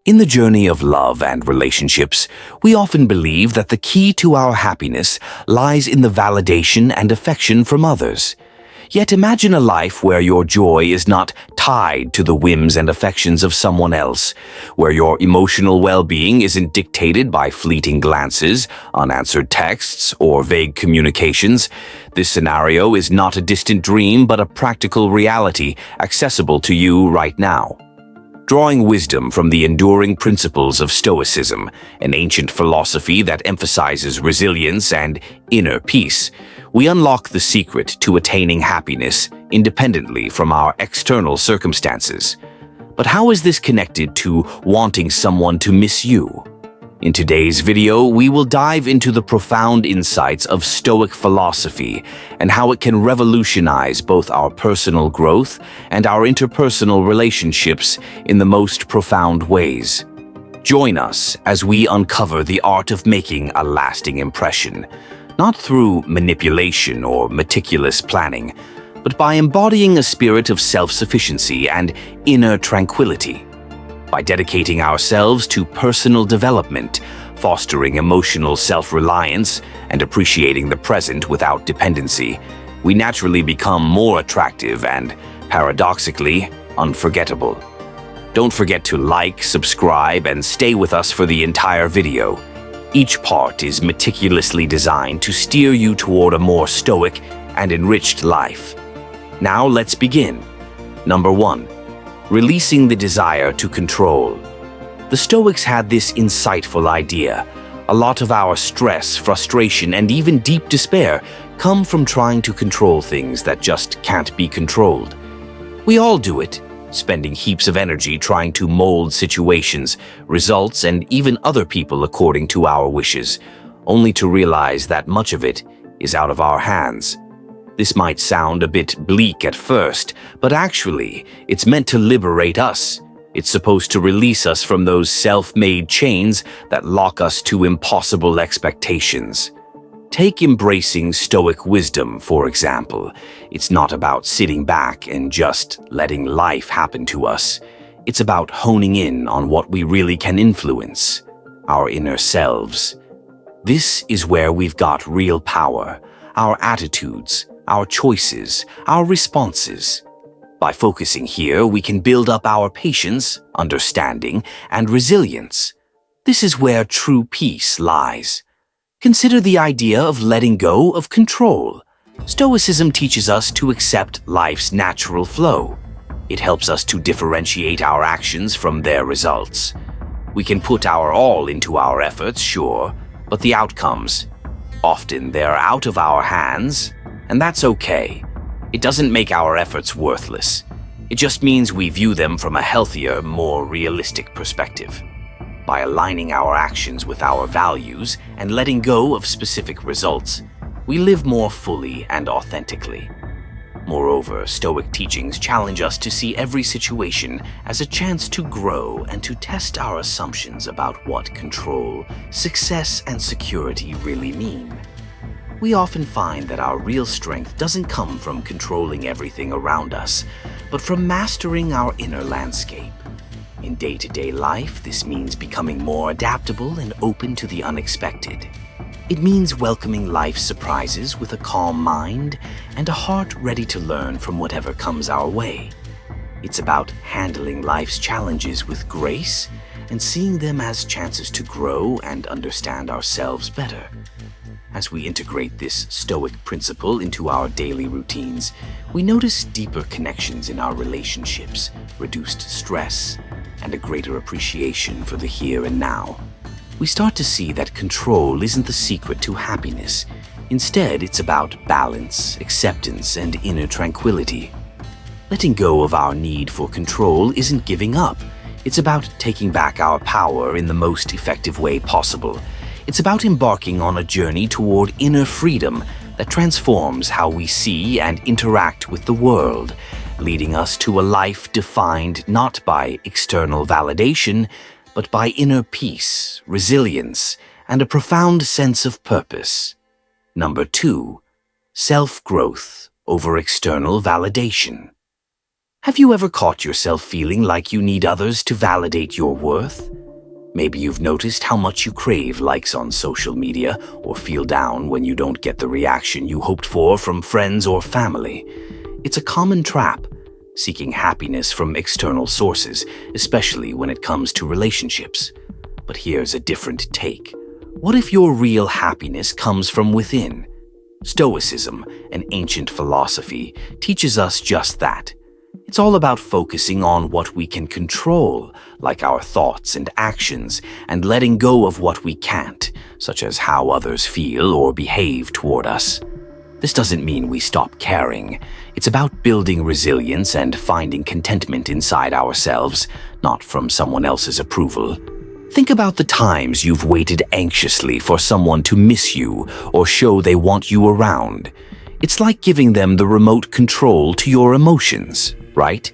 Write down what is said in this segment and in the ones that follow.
In the journey of love and relationships, we often believe that the key to our happiness lies in the validation and affection from others. Yet imagine a life where your joy is not tied to the whims and affections of someone else, where your emotional well-being isn't dictated by fleeting glances, unanswered texts, or vague communications. This scenario is not a distant dream but a practical reality accessible to you right now. Drawing wisdom from the enduring principles of Stoicism, an ancient philosophy that emphasizes resilience and inner peace, we unlock the secret to attaining happiness independently from our external circumstances. But how is this connected to wanting someone to miss you? In today's video, we will dive into the profound insights of Stoic philosophy and how it can revolutionize both our personal growth and our interpersonal relationships in the most profound ways. Join us as we uncover the art of making a lasting impression, not through manipulation or meticulous planning, but by embodying a spirit of self-sufficiency and inner tranquility. By dedicating ourselves to personal development, fostering emotional self-reliance, and appreciating the present without dependency, we naturally become more attractive and, paradoxically, unforgettable. Don't forget to like, subscribe, and stay with us for the entire video. Each part is meticulously designed to steer you toward a more stoic and enriched life. Now let's begin. Number 1. Releasing the desire to control. The Stoics had this insightful idea. A lot of our stress, frustration, and even deep despair come from trying to control things that just can't be controlled. We all do it, spending heaps of energy trying to mold situations, results, and even other people according to our wishes, only to realize that much of it is out of our hands. This might sound a bit bleak at first, but actually, it's meant to liberate us. It's supposed to release us from those self-made chains that lock us to impossible expectations. Take embracing Stoic wisdom, for example. It's not about sitting back and just letting life happen to us. It's about honing in on what we really can influence, our inner selves. This is where we've got real power, our attitudes, our choices, our responses. By focusing here, we can build up our patience, understanding, and resilience. This is where true peace lies. Consider the idea of letting go of control. Stoicism teaches us to accept life's natural flow. It helps us to differentiate our actions from their results. We can put our all into our efforts, sure, but the outcomes, often they're out of our hands, and that's okay. It doesn't make our efforts worthless. It just means we view them from a healthier, more realistic perspective. By aligning our actions with our values and letting go of specific results, we live more fully and authentically. Moreover, Stoic teachings challenge us to see every situation as a chance to grow and to test our assumptions about what control, success, and security really mean. We often find that our real strength doesn't come from controlling everything around us, but from mastering our inner landscape. In day-to-day life, this means becoming more adaptable and open to the unexpected. It means welcoming life's surprises with a calm mind and a heart ready to learn from whatever comes our way. It's about handling life's challenges with grace and seeing them as chances to grow and understand ourselves better. As we integrate this Stoic principle into our daily routines, we notice deeper connections in our relationships, reduced stress, and a greater appreciation for the here and now. We start to see that control isn't the secret to happiness. Instead, it's about balance, acceptance, and inner tranquility. Letting go of our need for control isn't giving up. It's about taking back our power in the most effective way possible. It's about embarking on a journey toward inner freedom that transforms how we see and interact with the world, leading us to a life defined not by external validation, but by inner peace, resilience, and a profound sense of purpose. Number 2, self-growth over external validation. Have you ever caught yourself feeling like you need others to validate your worth? Maybe you've noticed how much you crave likes on social media or feel down when you don't get the reaction you hoped for from friends or family. It's a common trap, seeking happiness from external sources, especially when it comes to relationships. But here's a different take. What if your real happiness comes from within? Stoicism, an ancient philosophy, teaches us just that. It's all about focusing on what we can control, like our thoughts and actions, and letting go of what we can't, such as how others feel or behave toward us. This doesn't mean we stop caring. It's about building resilience and finding contentment inside ourselves, not from someone else's approval. Think about the times you've waited anxiously for someone to miss you or show they want you around. It's like giving them the remote control to your emotions, right?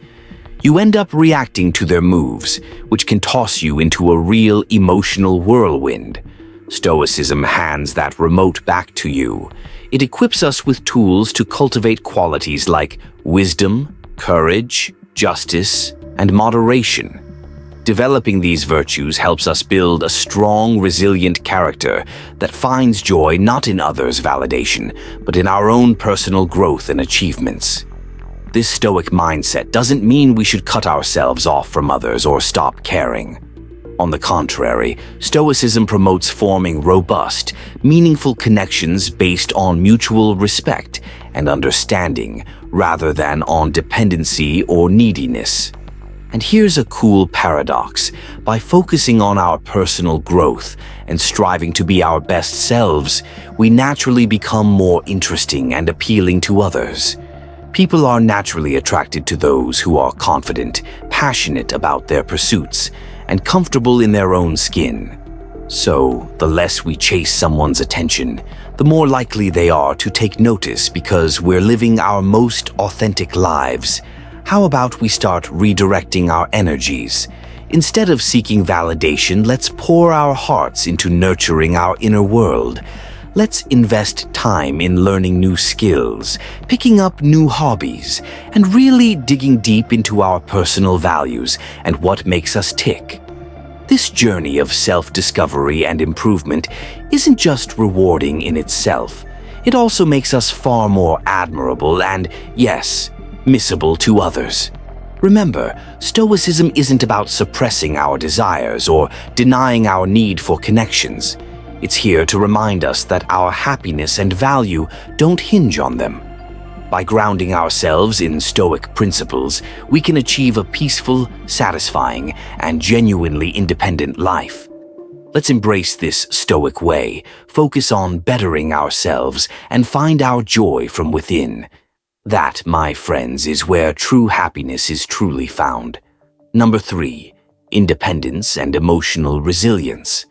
You end up reacting to their moves, which can toss you into a real emotional whirlwind. Stoicism hands that remote back to you. It equips us with tools to cultivate qualities like wisdom, courage, justice, and moderation. Developing these virtues helps us build a strong, resilient character that finds joy not in others' validation, but in our own personal growth and achievements. This Stoic mindset doesn't mean we should cut ourselves off from others or stop caring. On the contrary, Stoicism promotes forming robust, meaningful connections based on mutual respect and understanding rather than on dependency or neediness. And here's a cool paradox. By focusing on our personal growth and striving to be our best selves, we naturally become more interesting and appealing to others. People are naturally attracted to those who are confident, passionate about their pursuits, and comfortable in their own skin. So, the less we chase someone's attention, the more likely they are to take notice because we're living our most authentic lives. How about we start redirecting our energies? Instead of seeking validation, let's pour our hearts into nurturing our inner world. Let's invest time in learning new skills, picking up new hobbies, and really digging deep into our personal values and what makes us tick. This journey of self-discovery and improvement isn't just rewarding in itself. It also makes us far more admirable and, yes, missable to others. Remember, Stoicism isn't about suppressing our desires or denying our need for connections. It's here to remind us that our happiness and value don't hinge on them. By grounding ourselves in Stoic principles, we can achieve a peaceful, satisfying, and genuinely independent life. Let's embrace this Stoic way, focus on bettering ourselves, and find our joy from within. That, my friends, is where true happiness is truly found. Number 3, independence and emotional resilience.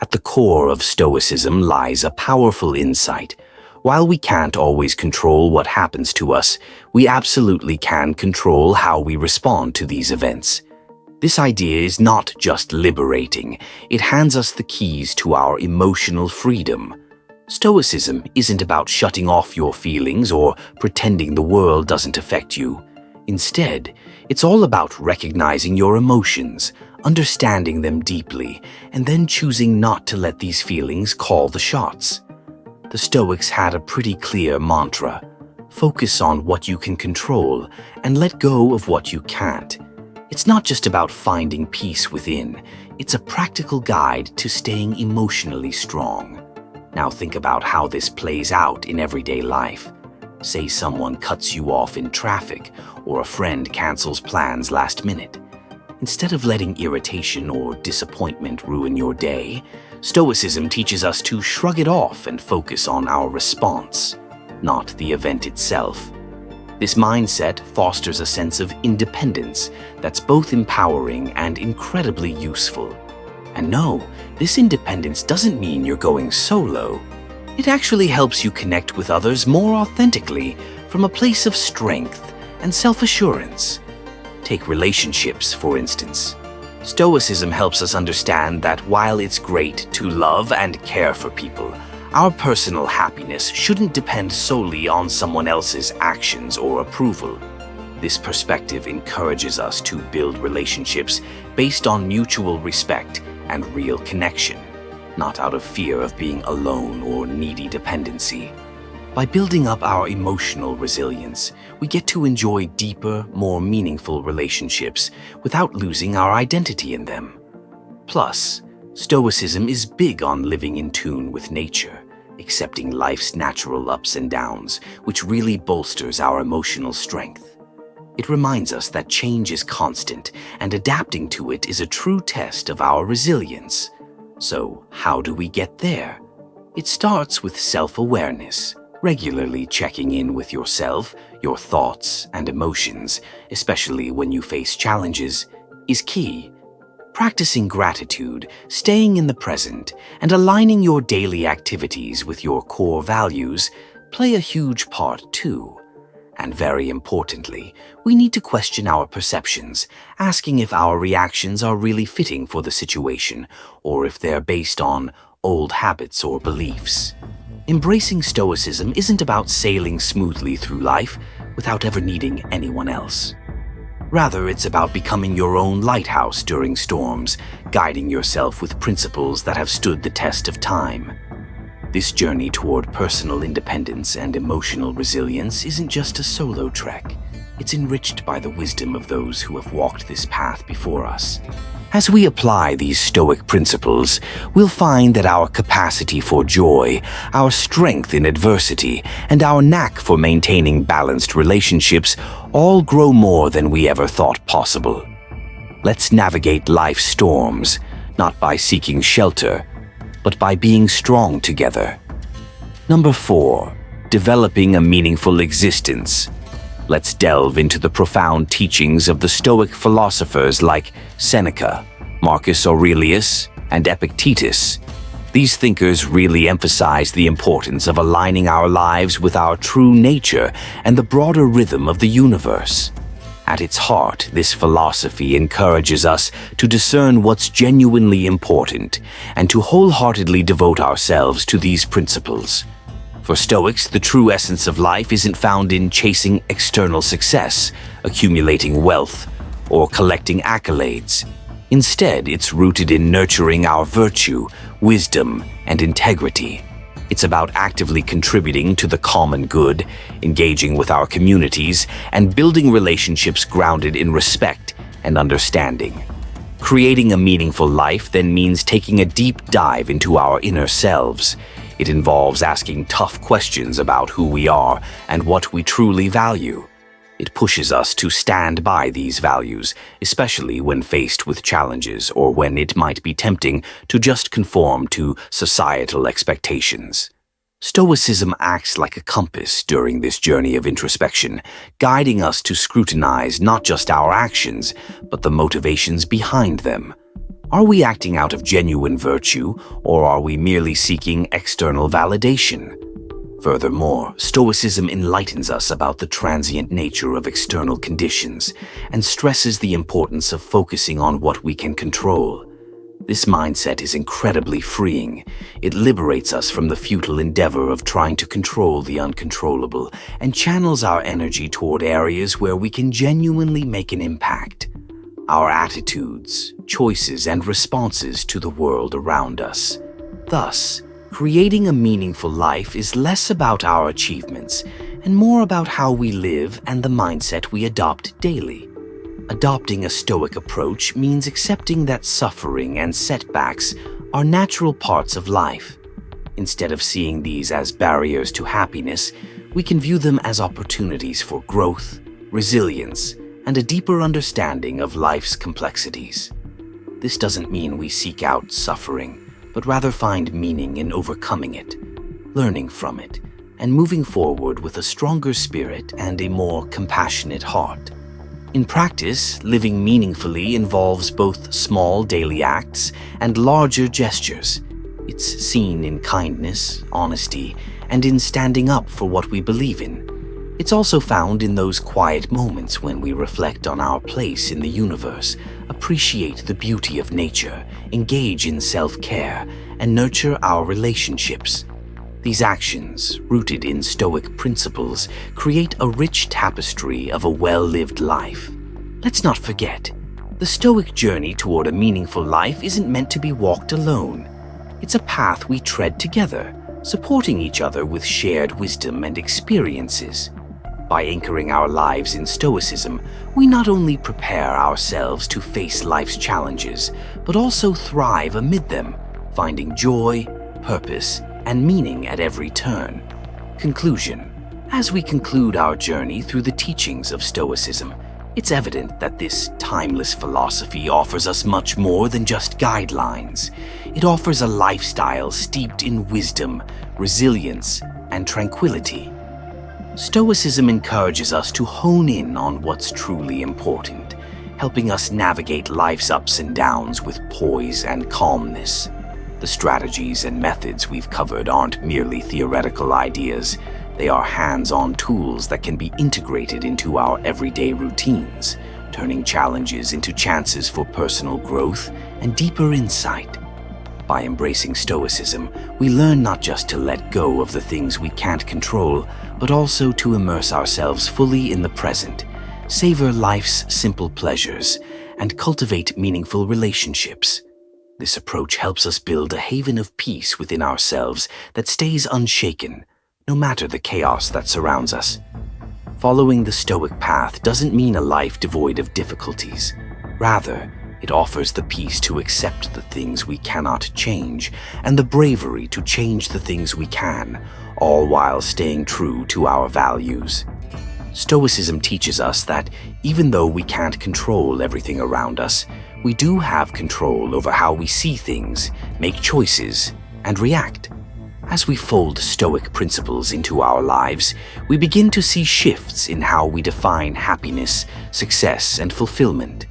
At the core of Stoicism lies a powerful insight. While we can't always control what happens to us, we absolutely can control how we respond to these events. This idea is not just liberating, it hands us the keys to our emotional freedom. Stoicism isn't about shutting off your feelings or pretending the world doesn't affect you. Instead, it's all about recognizing your emotions, understanding them deeply, and then choosing not to let these feelings call the shots. The Stoics had a pretty clear mantra: focus on what you can control and let go of what you can't. It's not just about finding peace within, it's a practical guide to staying emotionally strong. Now think about how this plays out in everyday life. Say someone cuts you off in traffic or a friend cancels plans last minute. Instead of letting irritation or disappointment ruin your day, Stoicism teaches us to shrug it off and focus on our response, not the event itself. This mindset fosters a sense of independence that's both empowering and incredibly useful. And no, this independence doesn't mean you're going solo. It actually helps you connect with others more authentically from a place of strength and self-assurance. Take relationships, for instance. Stoicism helps us understand that while it's great to love and care for people, our personal happiness shouldn't depend solely on someone else's actions or approval. This perspective encourages us to build relationships based on mutual respect and real connection, not out of fear of being alone or needy dependency. By building up our emotional resilience, we get to enjoy deeper, more meaningful relationships without losing our identity in them. Plus, Stoicism is big on living in tune with nature, accepting life's natural ups and downs, which really bolsters our emotional strength. It reminds us that change is constant, and adapting to it is a true test of our resilience. So, how do we get there? It starts with self-awareness. Regularly checking in with yourself, your thoughts, and emotions, especially when you face challenges, is key. Practicing gratitude, staying in the present, and aligning your daily activities with your core values play a huge part too. And very importantly, we need to question our perceptions, asking if our reactions are really fitting for the situation, or if they're based on old habits or beliefs. Embracing Stoicism isn't about sailing smoothly through life without ever needing anyone else. Rather, it's about becoming your own lighthouse during storms, guiding yourself with principles that have stood the test of time. This journey toward personal independence and emotional resilience isn't just a solo trek. It's enriched by the wisdom of those who have walked this path before us. As we apply these Stoic principles, we'll find that our capacity for joy, our strength in adversity, and our knack for maintaining balanced relationships all grow more than we ever thought possible. Let's navigate life's storms, not by seeking shelter, but by being strong together. Number 4, developing a meaningful existence. Let's delve into the profound teachings of the Stoic philosophers like Seneca, Marcus Aurelius, and Epictetus. These thinkers really emphasize the importance of aligning our lives with our true nature and the broader rhythm of the universe. At its heart, this philosophy encourages us to discern what's genuinely important and to wholeheartedly devote ourselves to these principles. For Stoics, the true essence of life isn't found in chasing external success, accumulating wealth, or collecting accolades. Instead, it's rooted in nurturing our virtue, wisdom, and integrity. It's about actively contributing to the common good, engaging with our communities, and building relationships grounded in respect and understanding. Creating a meaningful life then means taking a deep dive into our inner selves. It involves asking tough questions about who we are and what we truly value. It pushes us to stand by these values, especially when faced with challenges or when it might be tempting to just conform to societal expectations. Stoicism acts like a compass during this journey of introspection, guiding us to scrutinize not just our actions, but the motivations behind them. Are we acting out of genuine virtue, or are we merely seeking external validation? Furthermore, Stoicism enlightens us about the transient nature of external conditions and stresses the importance of focusing on what we can control. This mindset is incredibly freeing. It liberates us from the futile endeavor of trying to control the uncontrollable and channels our energy toward areas where we can genuinely make an impact. Our attitudes, choices, and responses to the world around us. Thus, creating a meaningful life is less about our achievements and more about how we live and the mindset we adopt daily. Adopting a Stoic approach means accepting that suffering and setbacks are natural parts of life. Instead of seeing these as barriers to happiness, we can view them as opportunities for growth, resilience, and a deeper understanding of life's complexities. This doesn't mean we seek out suffering, but rather find meaning in overcoming it, learning from it, and moving forward with a stronger spirit and a more compassionate heart. In practice, living meaningfully involves both small daily acts and larger gestures. It's seen in kindness, honesty, and in standing up for what we believe in. It's also found in those quiet moments when we reflect on our place in the universe, appreciate the beauty of nature, engage in self-care, and nurture our relationships. These actions, rooted in Stoic principles, create a rich tapestry of a well-lived life. Let's not forget, the Stoic journey toward a meaningful life isn't meant to be walked alone. It's a path we tread together, supporting each other with shared wisdom and experiences. By anchoring our lives in Stoicism, we not only prepare ourselves to face life's challenges, but also thrive amid them, finding joy, purpose, and meaning at every turn. Conclusion. As we conclude our journey through the teachings of Stoicism, it's evident that this timeless philosophy offers us much more than just guidelines. It offers a lifestyle steeped in wisdom, resilience, and tranquility. Stoicism encourages us to hone in on what's truly important, helping us navigate life's ups and downs with poise and calmness. The strategies and methods we've covered aren't merely theoretical ideas. They are hands-on tools that can be integrated into our everyday routines, turning challenges into chances for personal growth and deeper insight. By embracing Stoicism, we learn not just to let go of the things we can't control, but also to immerse ourselves fully in the present, savor life's simple pleasures, and cultivate meaningful relationships. This approach helps us build a haven of peace within ourselves that stays unshaken, no matter the chaos that surrounds us. Following the Stoic path doesn't mean a life devoid of difficulties. Rather, it offers the peace to accept the things we cannot change and the bravery to change the things we can, all while staying true to our values. Stoicism teaches us that even though we can't control everything around us, we do have control over how we see things, make choices, and react. As we fold Stoic principles into our lives, we begin to see shifts in how we define happiness, success, and fulfillment.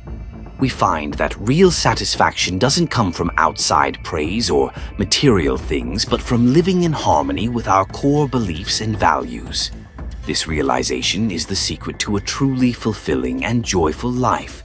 We find that real satisfaction doesn't come from outside praise or material things, but from living in harmony with our core beliefs and values. This realization is the secret to a truly fulfilling and joyful life.